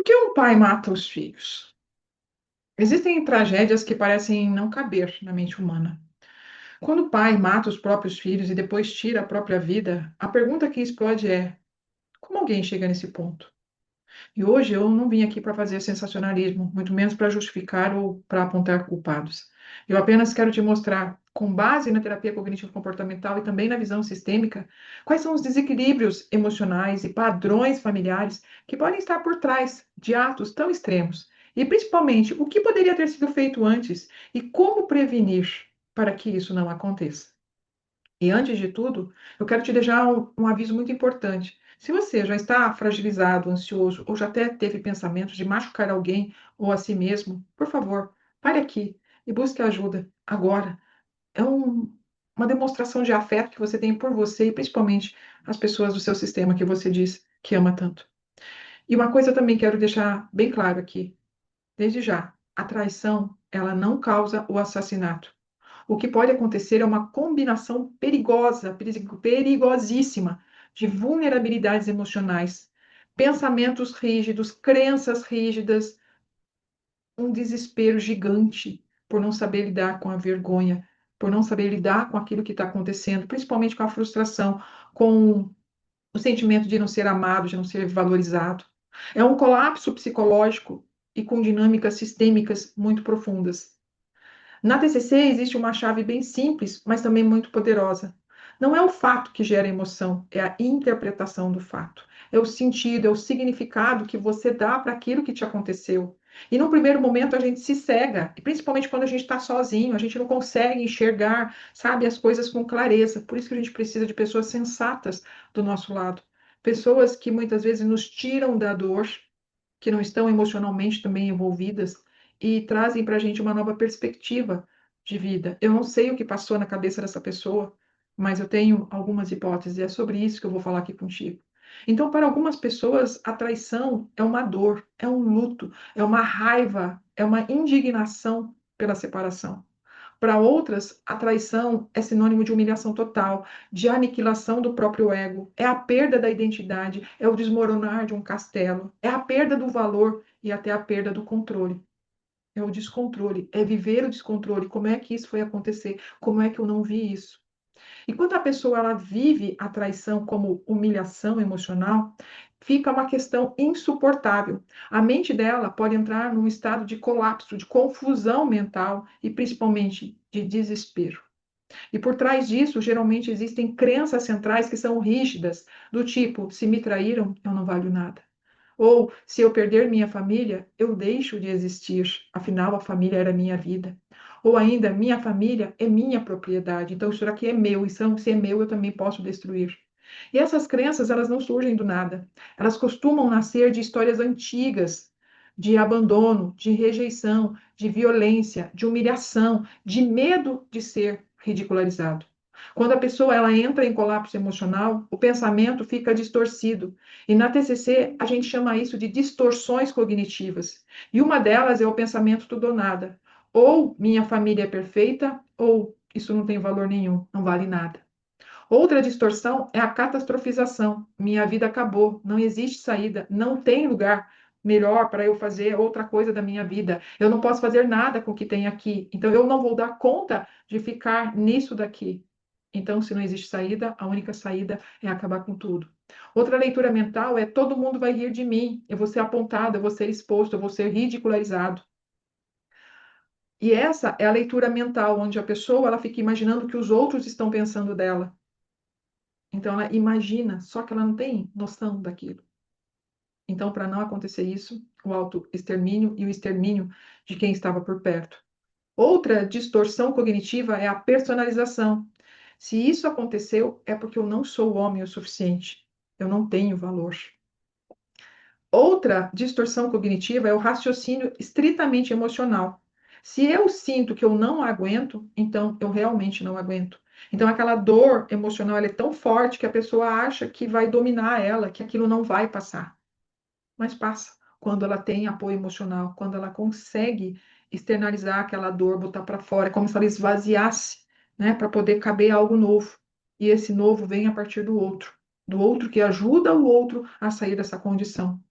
Que um pai mata os filhos? Existem tragédias que parecem não caber na mente humana. Quando o pai mata os próprios filhos e depois tira a própria vida, a pergunta que explode é: como alguém chega nesse ponto? E hoje eu não vim aqui para fazer sensacionalismo, muito menos para justificar ou para apontar culpados. Eu apenas quero te mostrar, com base na terapia cognitivo-comportamental e também na visão sistêmica, quais são os desequilíbrios emocionais e padrões familiares que podem estar por trás de atos tão extremos. E principalmente, o que poderia ter sido feito antes e como prevenir para que isso não aconteça. E antes de tudo, eu quero te deixar um aviso muito importante. Se você já está fragilizado, ansioso ou já até teve pensamentos de machucar alguém ou a si mesmo, por favor, pare aqui e busque ajuda agora. É uma demonstração de afeto que você tem por você e principalmente as pessoas do seu sistema que você diz que ama tanto. E uma coisa eu também quero deixar bem claro aqui, desde já, a traição, ela não causa o assassinato. O que pode acontecer é uma combinação perigosa, perigosíssima, de vulnerabilidades emocionais, pensamentos rígidos, crenças rígidas, um desespero gigante por não saber lidar com a vergonha, por não saber lidar com aquilo que está acontecendo, principalmente com a frustração, com o sentimento de não ser amado, de não ser valorizado. É um colapso psicológico e com dinâmicas sistêmicas muito profundas. Na TCC existe uma chave bem simples, mas também muito poderosa. Não é o fato que gera emoção, é a interpretação do fato. É o sentido, é o significado que você dá para aquilo que te aconteceu. E no primeiro momento a gente se cega, e principalmente quando a gente está sozinho, a gente não consegue enxergar, sabe, as coisas com clareza. Por isso que a gente precisa de pessoas sensatas do nosso lado. Pessoas que muitas vezes nos tiram da dor, que não estão emocionalmente também envolvidas e trazem para a gente uma nova perspectiva de vida. Eu não sei o que passou na cabeça dessa pessoa, mas eu tenho algumas hipóteses, e é sobre isso que eu vou falar aqui contigo. Então, para algumas pessoas, a traição é uma dor, é um luto, é uma raiva, é uma indignação pela separação. Para outras, a traição é sinônimo de humilhação total, de aniquilação do próprio ego, é a perda da identidade, é o desmoronar de um castelo, é a perda do valor e até a perda do controle. É o descontrole, é viver o descontrole. Como é que isso foi acontecer? Como é que eu não vi isso? E quando a pessoa ela vive a traição como humilhação emocional, fica uma questão insuportável. A mente dela pode entrar num estado de colapso, de confusão mental e principalmente de desespero. E por trás disso, geralmente existem crenças centrais que são rígidas, do tipo: se me traíram, eu não valho nada. Ou, se eu perder minha família, eu deixo de existir, afinal a família era minha vida. Ou ainda, minha família é minha propriedade, então isso aqui é meu, e se é meu, eu também posso destruir. E essas crenças, elas não surgem do nada. Elas costumam nascer de histórias antigas, de abandono, de rejeição, de violência, de humilhação, de medo de ser ridicularizado. Quando a pessoa ela entra em colapso emocional, o pensamento fica distorcido. E na TCC a gente chama isso de distorções cognitivas. E uma delas é o pensamento tudo ou nada. Ou minha família é perfeita, ou isso não tem valor nenhum, não vale nada. Outra distorção é a catastrofização. Minha vida acabou, não existe saída, não tem lugar melhor para eu fazer outra coisa da minha vida. Eu não posso fazer nada com o que tem aqui, então eu não vou dar conta de ficar nisso daqui. Então, se não existe saída, a única saída é acabar com tudo. Outra leitura mental é: todo mundo vai rir de mim, eu vou ser apontado, eu vou ser exposto, eu vou ser ridicularizado. E essa é a leitura mental, onde a pessoa ela fica imaginando o que os outros estão pensando dela. Então ela imagina, só que ela não tem noção daquilo. Então, para não acontecer isso, o autoextermínio e o extermínio de quem estava por perto. Outra distorção cognitiva é a personalização. Se isso aconteceu, é porque eu não sou homem o suficiente. Eu não tenho valor. Outra distorção cognitiva é o raciocínio estritamente emocional. Se eu sinto que eu não aguento, então eu realmente não aguento. Então aquela dor emocional ela é tão forte que a pessoa acha que vai dominar ela, que aquilo não vai passar. Mas passa quando ela tem apoio emocional, quando ela consegue externalizar aquela dor, botar para fora, é como se ela esvaziasse, né, para poder caber algo novo. E esse novo vem a partir do outro que ajuda o outro a sair dessa condição.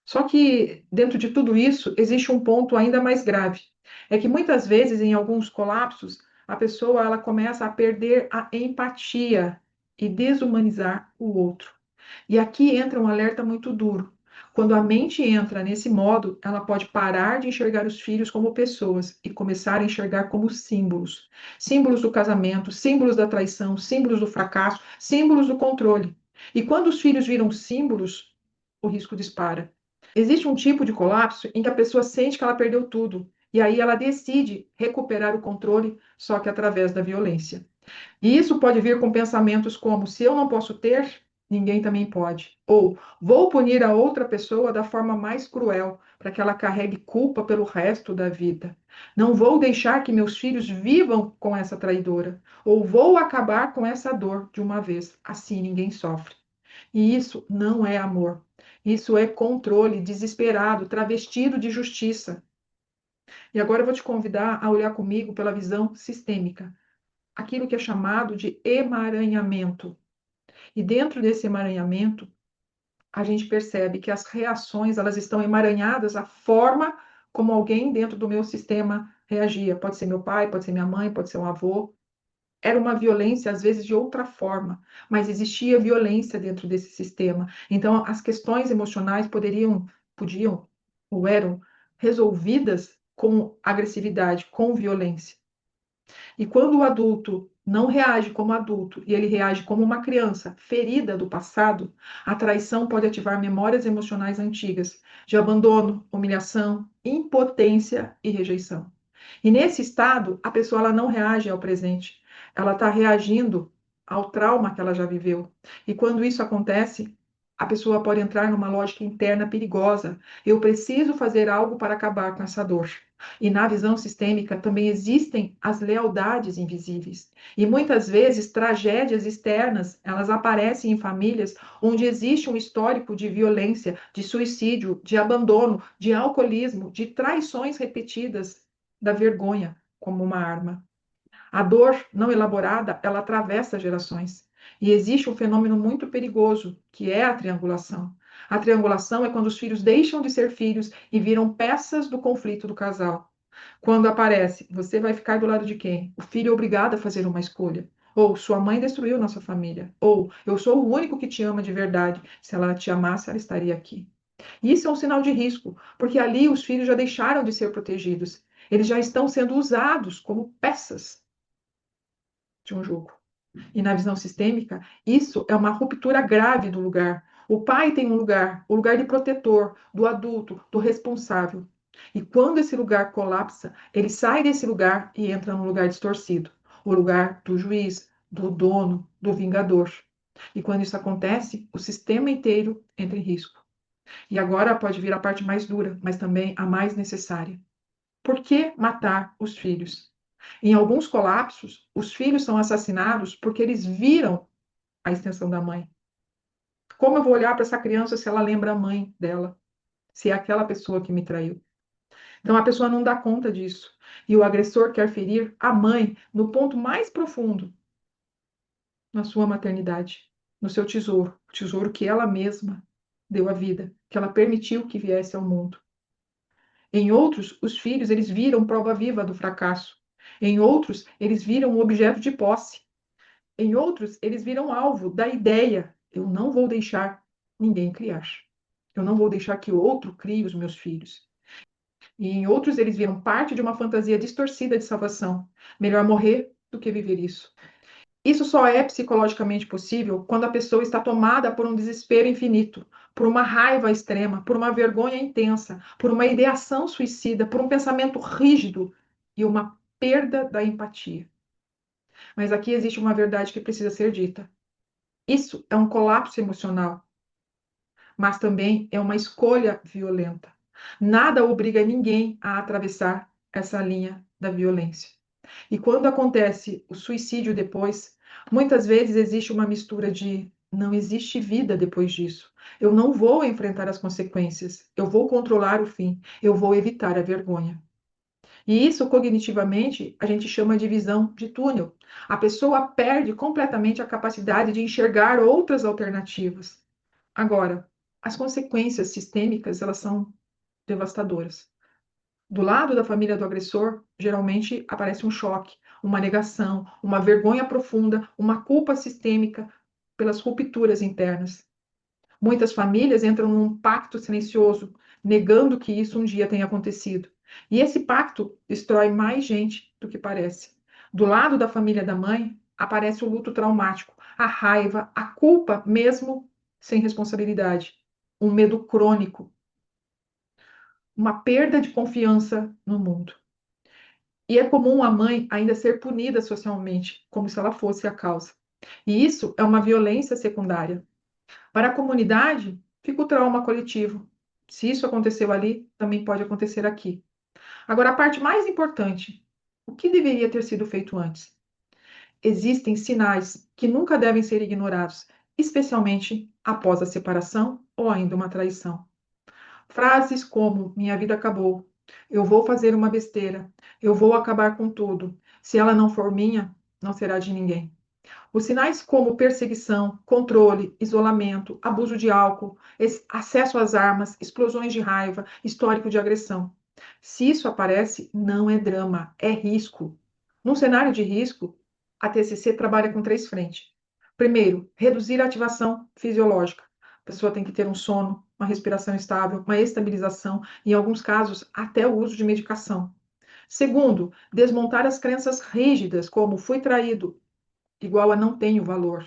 Só que dentro de tudo isso existe um ponto ainda mais grave. É que muitas vezes em alguns colapsos a pessoa ela começa a perder a empatia e desumanizar o outro. E aqui entra um alerta muito duro. Quando a mente entra nesse modo, ela pode parar de enxergar os filhos como pessoas e começar a enxergar como símbolos. Símbolos do casamento, símbolos da traição, símbolos do fracasso, símbolos do controle. E quando os filhos viram símbolos, o risco dispara. Existe um tipo de colapso em que a pessoa sente que ela perdeu tudo, e aí ela decide recuperar o controle, só que através da violência. E isso pode vir com pensamentos como: se eu não posso ter, ninguém também pode. Ou vou punir a outra pessoa da forma mais cruel, para que ela carregue culpa pelo resto da vida. Não vou deixar que meus filhos vivam com essa traidora. Ou vou acabar com essa dor de uma vez. Assim ninguém sofre. E isso não é amor. Isso é controle desesperado, travestido de justiça. E agora eu vou te convidar a olhar comigo pela visão sistêmica, aquilo que é chamado de emaranhamento. E dentro desse emaranhamento, a gente percebe que as reações, elas estão emaranhadas à forma como alguém dentro do meu sistema reagia. Pode ser meu pai, pode ser minha mãe, pode ser um avô. Era uma violência, às vezes, de outra forma, mas existia violência dentro desse sistema. Então, as questões emocionais podiam ou eram resolvidas com agressividade, com violência. E quando o adulto não reage como adulto e ele reage como uma criança ferida do passado, a traição pode ativar memórias emocionais antigas de abandono, humilhação, impotência e rejeição. E nesse estado, a pessoa ela não reage ao presente, ela está reagindo ao trauma que ela já viveu. E quando isso acontece, a pessoa pode entrar numa lógica interna perigosa. Eu preciso fazer algo para acabar com essa dor. E na visão sistêmica também existem as lealdades invisíveis. E muitas vezes tragédias externas, elas aparecem em famílias onde existe um histórico de violência, de suicídio, de abandono, de alcoolismo, de traições repetidas, da vergonha como uma arma. A dor não elaborada, ela atravessa gerações. E existe um fenômeno muito perigoso, que é a triangulação. A triangulação é quando os filhos deixam de ser filhos e viram peças do conflito do casal. Quando aparece, você vai ficar do lado de quem? O filho é obrigado a fazer uma escolha. Ou sua mãe destruiu nossa família. Ou eu sou o único que te ama de verdade. Se ela te amasse, ela estaria aqui. Isso é um sinal de risco, porque ali os filhos já deixaram de ser protegidos. Eles já estão sendo usados como peças de um jogo. E na visão sistêmica, isso é uma ruptura grave do lugar. O pai tem um lugar, o lugar de protetor, do adulto, do responsável. E quando esse lugar colapsa, ele sai desse lugar e entra num lugar distorcido, o lugar do juiz, do dono, do vingador. E quando isso acontece, o sistema inteiro entra em risco. E agora pode vir a parte mais dura, mas também a mais necessária. Por que matar os filhos? Em alguns colapsos, os filhos são assassinados porque eles viram a extensão da mãe. Como eu vou olhar para essa criança se ela lembra a mãe dela? Se é aquela pessoa que me traiu? Então a pessoa não dá conta disso. E o agressor quer ferir a mãe no ponto mais profundo, na sua maternidade, no seu tesouro, o tesouro que ela mesma deu à vida, que ela permitiu que viesse ao mundo. Em outros, os filhos eles viram prova viva do fracasso. Em outros, eles viram um objeto de posse. Em outros, eles viram alvo da ideia: eu não vou deixar ninguém criar. Eu não vou deixar que outro crie os meus filhos. E em outros, eles viram parte de uma fantasia distorcida de salvação. Melhor morrer do que viver isso. Isso só é psicologicamente possível quando a pessoa está tomada por um desespero infinito, por uma raiva extrema, por uma vergonha intensa, por uma ideação suicida, por um pensamento rígido e uma perda da empatia. Mas aqui existe uma verdade que precisa ser dita. Isso é um colapso emocional, mas também é uma escolha violenta. Nada obriga ninguém a atravessar essa linha da violência. E quando acontece o suicídio depois, muitas vezes existe uma mistura de não existe vida depois disso. Eu não vou enfrentar as consequências, eu vou controlar o fim, eu vou evitar a vergonha. E isso, cognitivamente, a gente chama de visão de túnel. A pessoa perde completamente a capacidade de enxergar outras alternativas. Agora, as consequências sistêmicas, elas são devastadoras. Do lado da família do agressor, geralmente aparece um choque, uma negação, uma vergonha profunda, uma culpa sistêmica pelas rupturas internas. Muitas famílias entram num pacto silencioso, negando que isso um dia tenha acontecido. E esse pacto destrói mais gente do que parece. Do lado da família da mãe, aparece o luto traumático, a raiva, a culpa, mesmo sem responsabilidade, um medo crônico, uma perda de confiança no mundo. E é comum a mãe ainda ser punida socialmente, como se ela fosse a causa. E isso é uma violência secundária. Para a comunidade, fica o trauma coletivo. Se isso aconteceu ali, também pode acontecer aqui. Agora, a parte mais importante: o que deveria ter sido feito antes? Existem sinais que nunca devem ser ignorados, especialmente após a separação ou ainda uma traição. Frases como: minha vida acabou, eu vou fazer uma besteira, eu vou acabar com tudo, se ela não for minha, não será de ninguém. Os sinais como perseguição, controle, isolamento, abuso de álcool, acesso às armas, explosões de raiva, histórico de agressão. Se isso aparece, não é drama, é risco. Num cenário de risco, a TCC trabalha com 3 frentes. Primeiro, reduzir a ativação fisiológica. A pessoa tem que ter um sono, uma respiração estável, uma estabilização, em alguns casos, até o uso de medicação. Segundo, desmontar as crenças rígidas, como fui traído, igual a não tenho valor.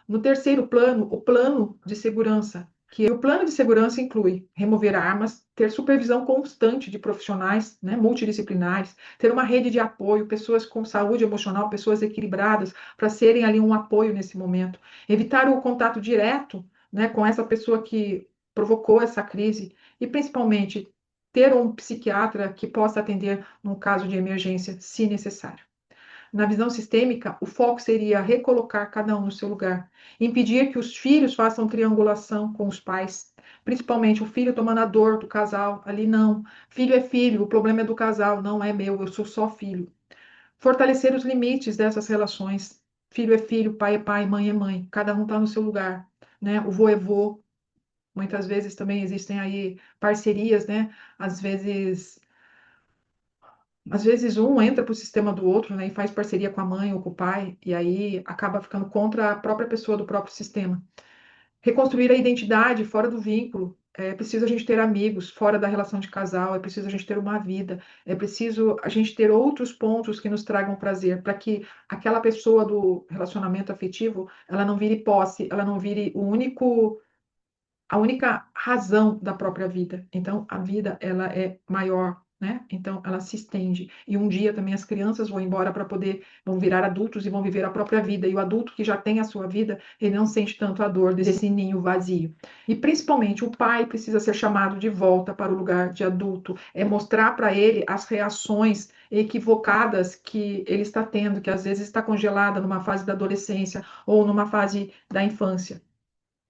No terceiro plano, o plano de segurança, que o plano de segurança inclui remover armas, ter supervisão constante de profissionais, né, multidisciplinares, ter uma rede de apoio, pessoas com saúde emocional, pessoas equilibradas, para serem ali um apoio nesse momento, evitar o contato direto, né, com essa pessoa que provocou essa crise e principalmente ter um psiquiatra que possa atender num caso de emergência, se necessário. Na visão sistêmica, o foco seria recolocar cada um no seu lugar, impedir que os filhos façam triangulação com os pais, principalmente o filho tomando a dor do casal. Ali não, filho é filho, o problema é do casal, não é meu, eu sou só filho. Fortalecer os limites dessas relações. Filho é filho, pai é pai, mãe é mãe, cada um está no seu lugar, né? O vô é vô. Muitas vezes também existem aí parcerias, né? Às vezes um entra para o sistema do outro, né, e faz parceria com a mãe ou com o pai, e aí acaba ficando contra a própria pessoa do próprio sistema. Reconstruir a identidade fora do vínculo. É preciso a gente ter amigos fora da relação de casal, é preciso a gente ter uma vida, é preciso a gente ter outros pontos que nos tragam prazer, para que aquela pessoa do relacionamento afetivo, ela não vire posse, ela não vire a única razão da própria vida. Então, a vida, ela é maior, né? Então, ela se estende. E um dia também as crianças vão embora para poder, vão virar adultos e vão viver a própria vida. E o adulto que já tem a sua vida, ele não sente tanto a dor desse ninho vazio. E principalmente o pai precisa ser chamado de volta para o lugar de adulto, é mostrar para ele as reações equivocadas que ele está tendo, que às vezes está congelada numa fase da adolescência ou numa fase da infância.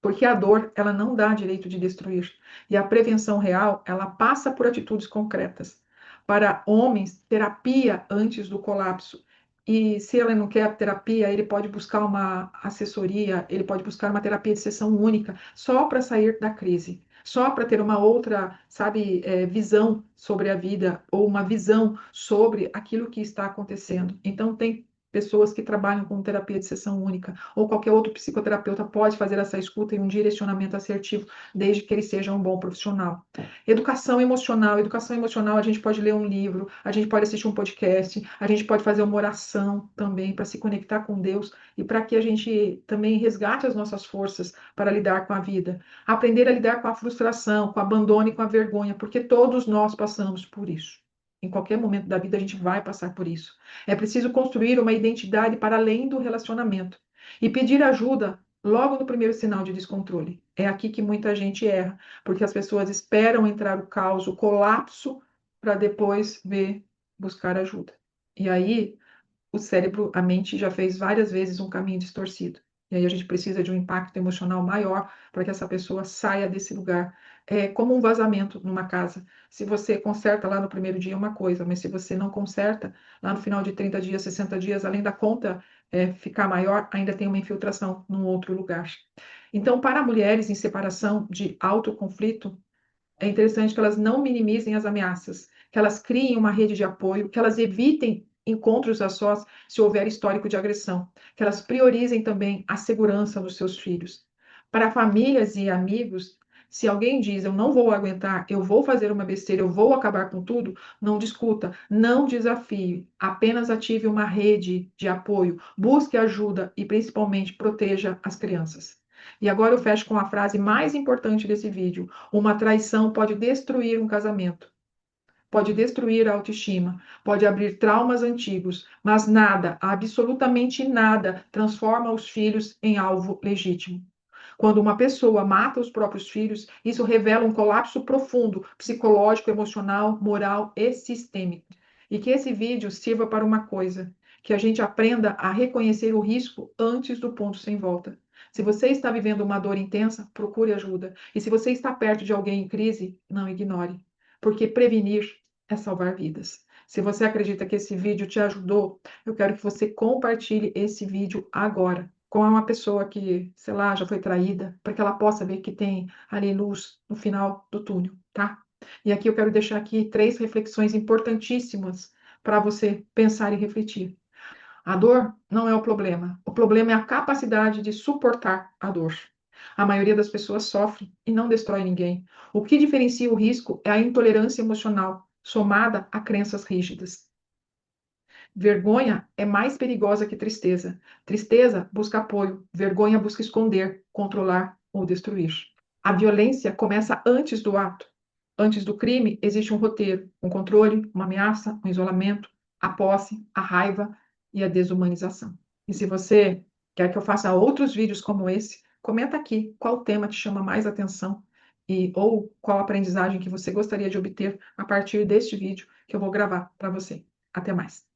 Porque a dor, ela não dá direito de destruir. E a prevenção real, ela passa por atitudes concretas. Para homens, terapia antes do colapso. E se ela não quer terapia, ele pode buscar uma assessoria, ele pode buscar uma terapia de sessão única, só para sair da crise. Só para ter uma outra, sabe, visão sobre a vida, ou uma visão sobre aquilo que está acontecendo. Então, tem pessoas que trabalham com terapia de sessão única, ou qualquer outro psicoterapeuta pode fazer essa escuta e um direcionamento assertivo, desde que ele seja um bom profissional. Educação emocional, a gente pode ler um livro, a gente pode assistir um podcast, a gente pode fazer uma oração também para se conectar com Deus e para que a gente também resgate as nossas forças para lidar com a vida. Aprender a lidar com a frustração, com o abandono e com a vergonha, porque todos nós passamos por isso. Em qualquer momento da vida a gente vai passar por isso. É preciso construir uma identidade para além do relacionamento e pedir ajuda logo no primeiro sinal de descontrole. É aqui que muita gente erra, porque as pessoas esperam entrar o caos, o colapso, para depois ver, buscar ajuda. E aí o cérebro, a mente já fez várias vezes um caminho distorcido. E aí a gente precisa de um impacto emocional maior para que essa pessoa saia desse lugar. É como um vazamento numa casa. Se você conserta lá no primeiro dia é uma coisa, mas se você não conserta, lá no final de 30 dias, 60 dias, além da conta ficar maior, ainda tem uma infiltração num outro lugar. Então, para mulheres em separação de alto conflito, é interessante que elas não minimizem as ameaças, que elas criem uma rede de apoio, que elas evitem encontros a sós se houver histórico de agressão, que elas priorizem também a segurança dos seus filhos. Para famílias e amigos, se alguém diz eu não vou aguentar, eu vou fazer uma besteira, eu vou acabar com tudo, não discuta, não desafie, apenas ative uma rede de apoio, busque ajuda e principalmente proteja as crianças. E agora eu fecho com a frase mais importante desse vídeo: uma traição pode destruir um casamento, pode destruir a autoestima, pode abrir traumas antigos, mas nada, absolutamente nada, transforma os filhos em alvo legítimo. Quando uma pessoa mata os próprios filhos, isso revela um colapso profundo, psicológico, emocional, moral e sistêmico. E que esse vídeo sirva para uma coisa, que a gente aprenda a reconhecer o risco antes do ponto sem volta. Se você está vivendo uma dor intensa, procure ajuda. E se você está perto de alguém em crise, não ignore, porque prevenir é salvar vidas. Se você acredita que esse vídeo te ajudou, eu quero que você compartilhe esse vídeo agora com uma pessoa que, sei lá, já foi traída, para que ela possa ver que tem ali luz no final do túnel, tá? E aqui eu quero deixar aqui 3 reflexões importantíssimas para você pensar e refletir. A dor não é o problema é a capacidade de suportar a dor. A maioria das pessoas sofre e não destrói ninguém. O que diferencia o risco é a intolerância emocional, somada a crenças rígidas. Vergonha é mais perigosa que tristeza. Tristeza busca apoio, vergonha busca esconder, controlar ou destruir. A violência começa antes do ato. Antes do crime, existe um roteiro, um controle, uma ameaça, um isolamento, a posse, a raiva e a desumanização. E se você quer que eu faça outros vídeos como esse, comenta aqui qual tema te chama mais atenção e ou qual aprendizagem que você gostaria de obter a partir deste vídeo que eu vou gravar para você. Até mais.